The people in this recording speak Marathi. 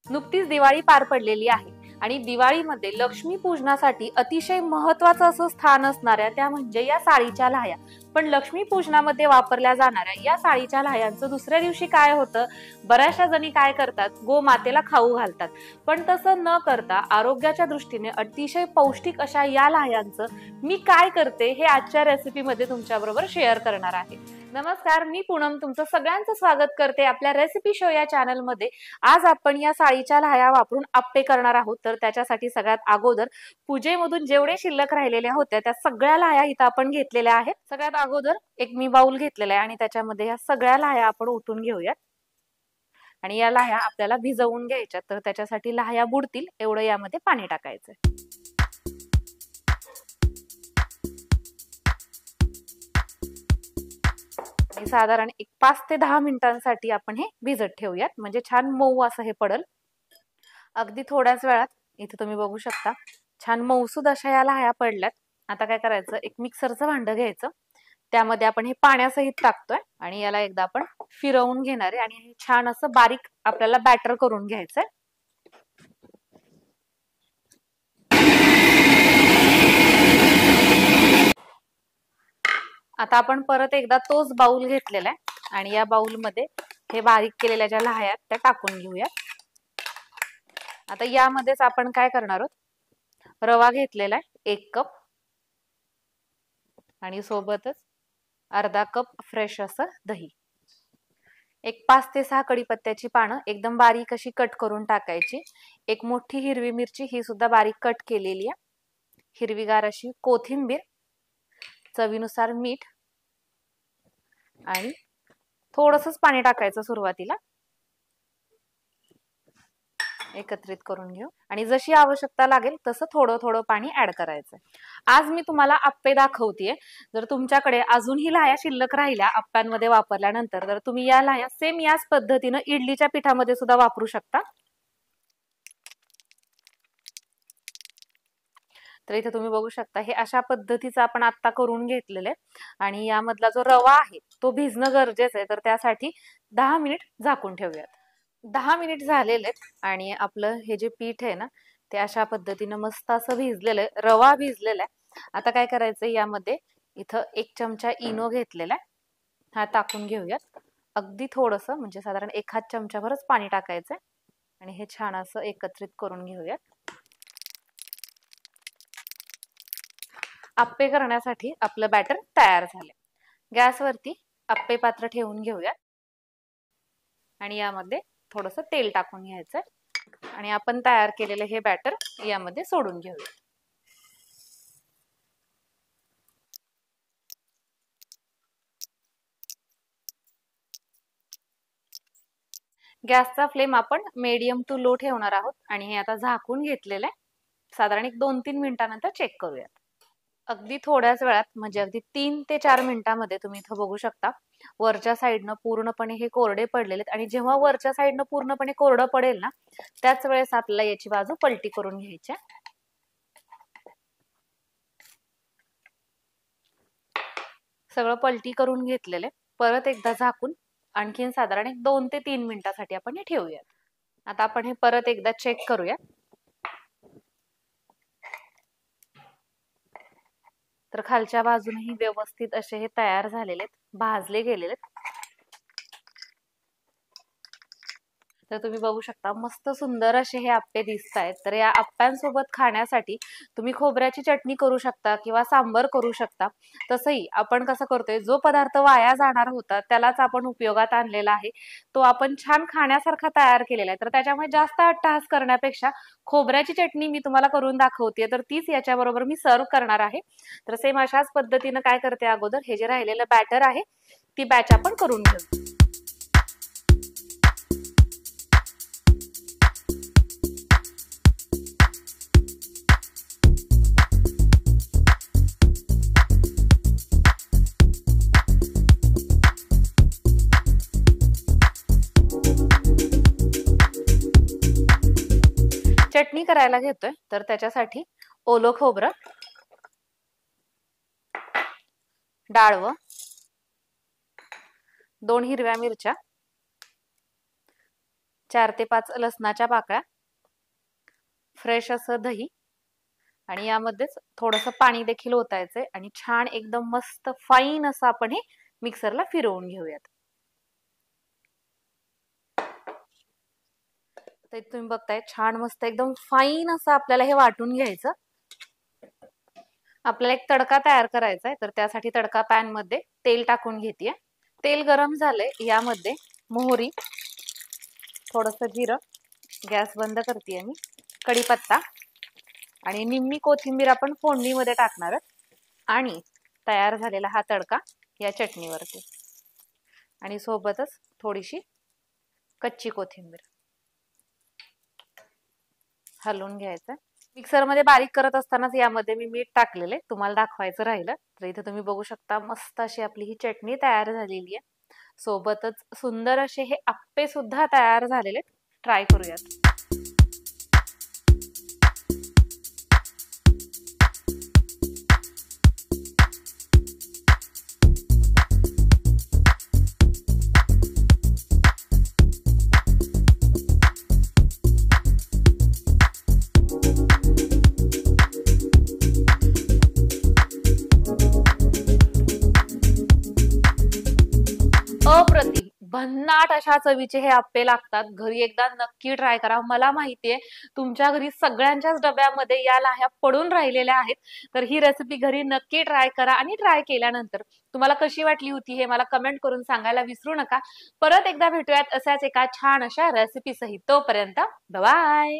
नुकतीच दिवाळी पार पडलेली आहे आणि दिवाळीमध्ये लक्ष्मी पूजनासाठी अतिशय महत्वाचं असं स्थान असणाऱ्या त्या म्हणजे या साळीच्या लाह्या. पण लक्ष्मी पूजनामध्ये वापरल्या जाणाऱ्या या साळीच्या लाह्यांचं दुसऱ्या दिवशी काय होतं, बऱ्याचशा जणी काय करतात, गोमातेला खाऊ घालतात. पण तसं न करता आरोग्याच्या दृष्टीने अतिशय पौष्टिक अशा या लाह्यांचं मी काय करते हे आजच्या रेसिपीमध्ये तुमच्याबरोबर शेअर करणार आहे. नमस्कार, मी पूनम तुमचं सगळ्यांचं स्वागत करते आपल्या रेसिपी शो या चॅनलमध्ये. आज आपण या साळीच्या लाह्या वापरून आप्पे करणार आहोत. तर त्याच्यासाठी सगळ्यात अगोदर पूजेमधून जेवढे शिल्लक राहिलेल्या होत्या त्या सगळ्या लाह्या इथं आपण घेतलेल्या आहेत. सगळ्यात अगोदर एक मी बाउल घेतलेला आहे आणि त्याच्यामध्ये या सगळ्या लाह्या आपण ओतून घेऊयात. आणि या लाह्या आपल्याला भिजवून घ्यायच्या, तर त्याच्यासाठी लाह्या बुडतील एवढं यामध्ये पाणी टाकायचं. साधारण एक 5 ते 10 मिनिटांसाठी आपण हे भिजत ठेवूयात, म्हणजे छान मऊ असं हे पडल. अगदी थोड्याच वेळात इथे तुम्ही बघू शकता छान मऊसूद अशा या लाह्या पडल्यात. आता काय करायचं, एक मिक्सरचं भांडं घ्यायचं, त्यामध्ये आपण हे पाण्यासहित टाकतोय आणि याला एकदा आपण फिरवून घेणार आहे आणि छान असं बारीक आपल्याला बॅटर करून घ्यायचंय. आता आपण परत एकदा तोच बाउल घेतलेला आहे आणि या बाउलमध्ये हे बारीक केलेल्या ज्या लाह्या आहेत त्या टाकून घेऊया. आता यामध्येच आपण काय करणार आहोत, रवा घेतलेला आहे 1 कप आणि सोबतच अर्धा कप फ्रेश असं दही, एक 5 ते 6 कढीपत्त्याची पानं एकदम बारीक अशी कट करून टाकायची, एक मोठी हिरवी मिरची ही सुद्धा बारीक कट केलेली आहे, हिरवीगार अशी कोथिंबीर, चवीनुसार मीठ आणि थोडंसंच पाणी टाकायचं सुरुवातीला. एकत्रित करून घेऊ आणि जशी आवश्यकता लागेल तसं थोडं थोडं पाणी ऍड करायचं. आज मी तुम्हाला आप्पे दाखवतेय. जर तुमच्याकडे अजूनही लाह्या शिल्लक राहिल्या आप्प्यांमध्ये वापरल्यानंतर, तर तुम्ही या लाह्या सेम याच पद्धतीनं इडलीच्या पिठामध्ये सुद्धा वापरू शकता. तर इथे तुम्ही बघू शकता हे अशा पद्धतीचं आपण आता करून घेतलेलं आहे आणि यामधला जो रवा आहे तो भिजणं गरजेचं आहे, तर त्यासाठी 10 मिनिट झाकून ठेवूयात. 10 मिनिट झालेले आहेत आणि आपलं हे जे पीठ आहे ना ते अशा पद्धतीनं मस्त असं भिजलेलं आहे, रवा भिजलेला आहे. आता काय करायचं, यामध्ये इथं 1 चमचा इनो घेतलेला आहे, हा टाकून घेऊयात. अगदी थोडंसं, म्हणजे साधारण 1 चमचाभरच पाणी टाकायचंय आणि हे छान असं एकत्रित करून घेऊयात. आप्पे करण्यासाठी आपलं बॅटर तयार झाले. गॅसवरती आप्पे पात्र ठेवून घेऊयात आणि यामध्ये थोडंसं तेल टाकून घ्यायचंय आणि आपण तयार केलेलं हे बॅटर यामध्ये सोडून घेऊया. गॅसचा फ्लेम आपण मीडियम टू लो ठेवणार आहोत आणि हे आता झाकून घेतलेलं आहे. साधारण एक 2-3 मिनिटांनंतर चेक करूयात. अगदी थोड्याच वेळात, म्हणजे अगदी 3 ते 4 मिनिटांमध्ये तुम्ही इथं बघू शकता वरच्या साईडनं पूर्णपणे हे कोरडे पडलेले आहेत आणि जेव्हा वरच्या साईडनं पूर्णपणे कोरडं पडेल ना त्याच वेळेस आपल्याला याची बाजू पलटी करून घ्यायची. सगळं पलटी करून घेतलेलं आहे. परत एकदा झाकून आणखीन साधारण एक 2 ते 3 मिनिटांसाठी आपण हे ठेवूयात. आता आपण हे परत एकदा चेक करूया. तर खालच्या बाजूनही व्यवस्थित असे हे तयार झालेले आहेत, भाजले गेलेले आहेत. तर तुम्ही बघू शकता मस्त सुंदर असे हे आप्पे दिसत आहेत. तर या आप्प्यांसोबत खाण्यासाठी तुम्ही खोबऱ्याची चटणी करू शकता किंवा सांबर करू शकता. तसंही आपण कसं करतोय, जो पदार्थ वाया जाणार होता त्यालाच आपण उपयोगात आणलेला आहे, तो आपण छान खाण्यासारखा तयार केलेला आहे. तर त्याच्यामुळे जास्त अट्टहास करण्यापेक्षा खोबऱ्याची चटणी मी तुम्हाला करून दाखवते, तर तीच याच्याबरोबर मी सर्व करणार आहे. तर सेम अशाच पद्धतीनं काय करते, अगोदर हे जे राहिलेलं बॅटर आहे ती बॅच आपण करून घेऊ. चटणी करायला घेतोय, तर त्याच्यासाठी ओलं खोबरं, डाळवं, 2 हिरव्या मिरच्या, 4 ते 5 लसणाच्या पाकळ्या, फ्रेश असं दही आणि यामध्येच थोडंसं पाणी देखील ओतायचंय आणि छान एकदम मस्त फाईन असं आपण हे मिक्सरला फिरवून घेऊयात. तर तुम्ही बघताय छान मस्त एकदम फाईन असं आपल्याला हे वाटून घ्यायचं. आपल्याला एक तडका तयार करायचा आहे, तर त्यासाठी तडका पॅन मध्ये तेल टाकून घेतेय. तेल गरम झालंय, यामध्ये मोहरी, थोडंसं जिरं, गॅस बंद करतेय मी, कढीपत्ता आणि निम्मी कोथिंबीर आपण फोडणीमध्ये टाकणार आणि तयार झालेला हा तडका या चटणीवरती आणि सोबतच थोडीशी कच्ची कोथिंबीर हलवून घ्यायचं. मिक्सरमध्ये बारीक करत असतानाच यामध्ये मी मीठ टाकलेले, तुम्हाला दाखवायचं राहिलं तर इथे तुम्ही बघू शकता मस्त अशी आपली ही चटणी तयार झालेली आहे. सोबतच सुंदर असे हे आप्पे सुद्धा तयार झालेले. ट्राय करूयात. अप्रतिम भन्नाट अशा चवीचे हे आप्पे लागतात. घरी एकदा नक्की ट्राय करा. मला माहितीये तुमच्या घरी सगळ्यांच्याच डब्यामध्ये या लाह्या पडून राहिलेल्या आहेत, तर ही रेसिपी घरी नक्की ट्राय करा आणि ट्राय केल्यानंतर तुम्हाला कशी वाटली होती हे मला कमेंट करून सांगायला विसरू नका. परत एकदा भेटूयात अशाच एका छान अशा रेसिपी सहित. तोपर्यंत बाय.